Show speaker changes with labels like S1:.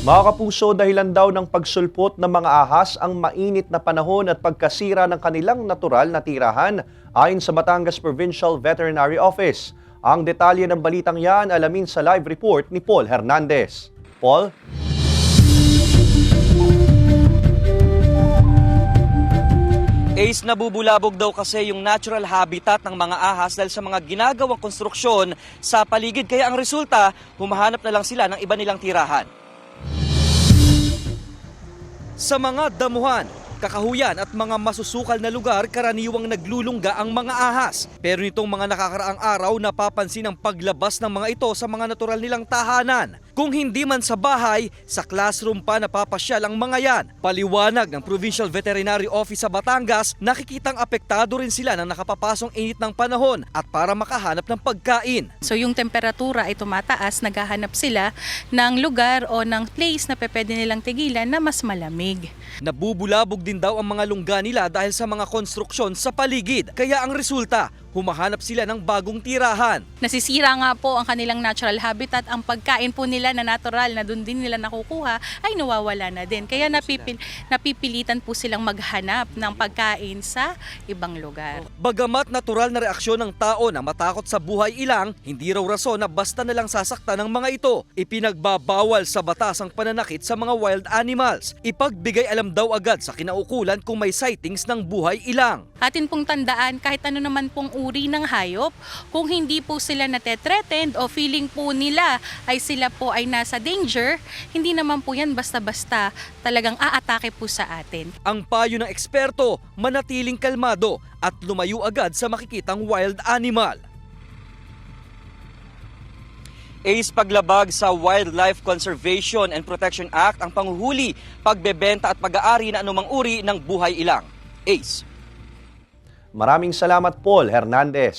S1: Mga kapuso, dahilan daw ng pagsulpot ng mga ahas ang mainit na panahon at pagkasira ng kanilang natural na tirahan ayon sa Batangas Provincial Veterinary Office. Ang detalye ng balitang yan alamin sa live report ni Paul Hernandez. Paul?
S2: Ace, nabubulabog daw kasi yung natural habitat ng mga ahas dahil sa mga ginagawang konstruksyon sa paligid. Kaya ang resulta, humahanap na lang sila ng iba nilang tirahan. Sa mga damuhan, kakahuyan at mga masusukal na lugar, karaniwang naglulungga ang mga ahas. Pero nitong mga nakakaraang araw, napapansin ang paglabas ng mga ito sa mga natural nilang tahanan. Kung hindi man sa bahay, sa classroom pa napapasyal ang mga yan. Paliwanag ng Provincial Veterinary Office sa Batangas, nakikitang apektado rin sila ng nakapapasong init ng panahon at para makahanap ng pagkain.
S3: So yung temperatura ay tumataas, naghahanap sila ng lugar o ng place na pwede nilang tigilan na mas malamig.
S2: Nabubulabog din daw ang mga lungga nila dahil sa mga konstruksyon sa paligid. Kaya ang resulta, humahanap sila ng bagong tirahan.
S3: Nasisira nga po ang kanilang natural habitat, ang pagkain po nila na natural na doon din nila nakukuha ay nawawala na din. Kaya napipilitan po silang maghanap ng pagkain sa ibang lugar.
S2: Bagamat natural na reaksyon ng tao na matakot sa buhay ilang, hindi raw rason na basta na lang sasaktan ng mga ito. Ipinagbabawal sa batas ang pananakit sa mga wild animals. Ipagbigay alam daw agad sa kinaukulan kung may sightings ng buhay ilang.
S3: Atin pong tandaan, kahit ano naman pong uri ng hayop, kung hindi po sila natethreatened o feeling po nila ay sila po ay nasa danger, hindi naman po yan basta-basta talagang aatake po sa atin.
S2: Ang payo ng eksperto, manatiling kalmado at lumayo agad sa makikitang wild animal. Ace, paglabag sa Wildlife Conservation and Protection Act ang panghuhuli, pagbebenta at pag-aari na anumang uri ng buhay ilang. Ace.
S1: Maraming salamat, Paul Hernandez.